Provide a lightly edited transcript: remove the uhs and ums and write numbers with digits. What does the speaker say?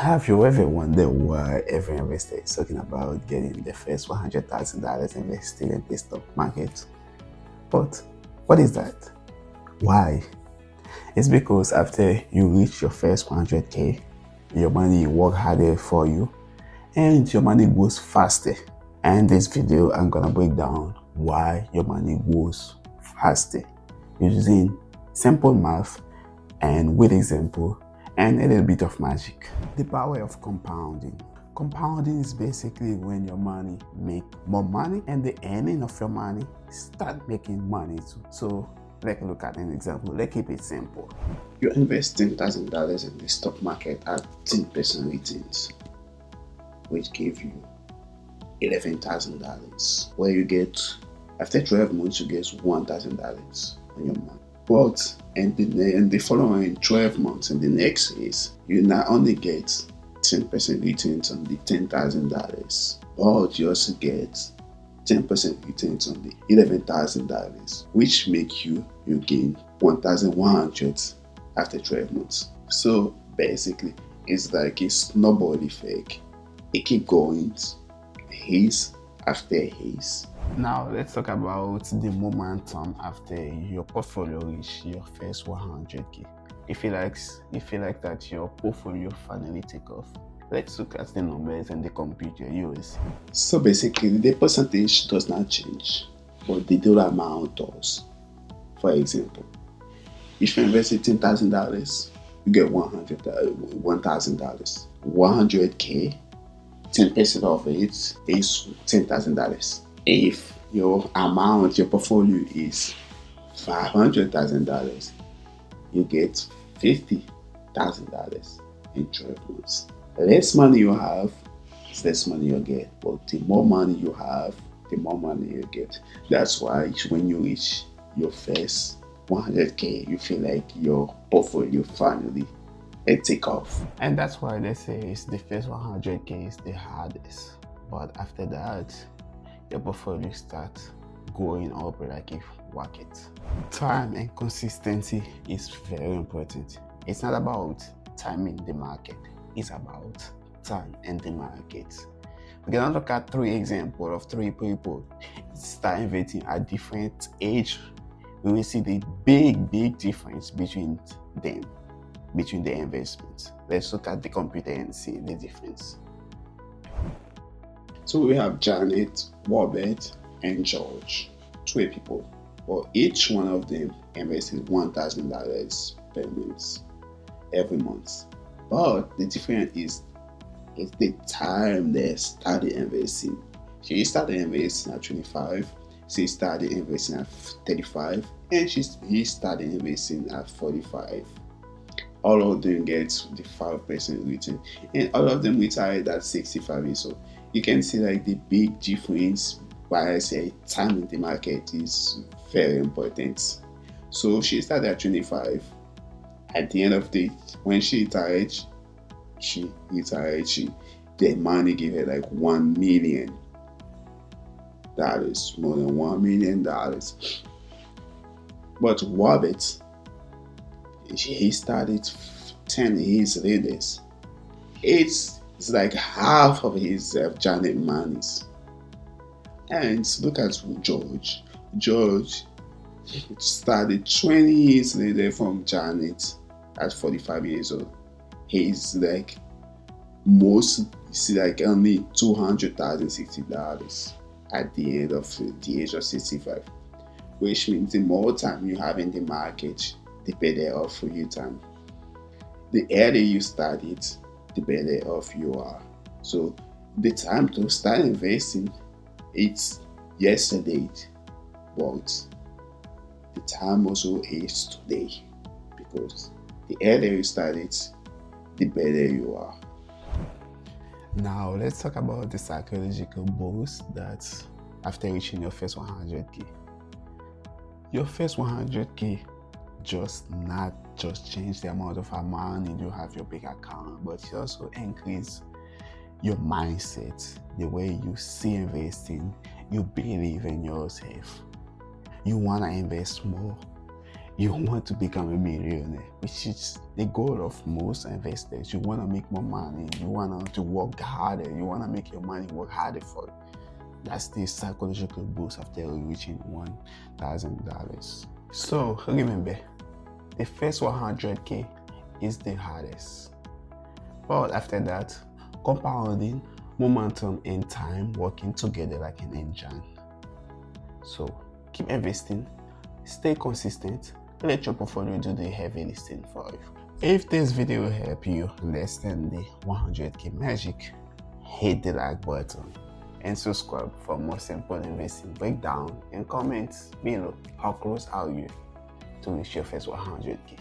Have you ever wondered why every investor is talking about getting the first $100,000 invested in the stock market? But what is that? Why? It's because after you reach your first 100K, your money work harder for you and your money goes faster. And in this video, I'm gonna break down why your money goes faster using simple math and with example and a little bit of magic. The power of compounding. Compounding is basically when your money make more money and the earning of your money start making money too. So let's look at an example. Let's keep it simple. You invest $10,000 in the stock market at 10% returns, which give you $11,000. Where you get, after 12 months, you get $1,000 on your money. But in the following 12 months, in the next phase, you not only get 10% returns on the $10,000, but you also get 10% returns on the $11,000, which make you gain $1,100 after 12 months. So basically, it's like a snowball effect. It keep going, haze after haze. Now let's talk about the momentum after your portfolio reach your first 100K. If you like that your portfolio finally take off, let's look at the numbers and the computer use. So basically the percentage does not change, but the dollar amount does. For example, if you invested $10,000, you get $1,000. 100K, 10% of it is $10,000. If your amount, your portfolio is $500,000, you get $50,000 in 12 months. Less money you have, less money you get. But the more money you have, the more money you get. That's why when you reach your first 100K, you feel like your portfolio finally take off. And that's why they say it's the first 100K is the hardest. But after that, your portfolio starts going up like a rocket. Time and consistency is very important. It's not about timing the market, it's about time and the market. We're gonna look at 3 examples of 3 people start investing at different age. We will see the big difference between them, between the investments. Let's look at the computer and see the difference. So we have Janet, Robert, and George, 3 people. But each one of them invested $1,000 per month, every month. But the difference is the time they started investing. She started investing at 25, she started investing at 35, and he started investing at 45. All of them get the 5% return, and all of them retired at 65 years old. You can see like the big difference. Why I say time in the market is very important. So she started at 25. At the end of the when she retired, the money gave her like $1 million, more than $1 million. But Robert, he started 10 years later. It's like half of his Janet monies. And look at George. George started 20 years later from Janet at 45 years old. He's like only $260 at the end of the age of 65, which means the more time you have in the market, the better off for your time. The earlier you start it, the better off you are. So the time to start investing, it's yesterday, but the time also is today, because the earlier you start it, the better you are. Now let's talk about the psychological boost that after reaching your first 100K. Your first 100K not just change the amount of money you have your bank account, but it also increase your mindset, the way you see investing. You believe in yourself. You want to invest more. You want to become a millionaire, which is the goal of most investors. You want to make more money. You want to work harder. You want to make your money work harder for you. That's the psychological boost after reaching $1,000. So remember, the first 100K is the hardest. But after that, compounding, momentum, and time working together like an engine. So keep investing, stay consistent, let your portfolio do the heavy lifting for you. If this video helped you understand the 100K magic, hit the like button and subscribe for more simple investing breakdown, and comment below how close are you to reach your first 100K.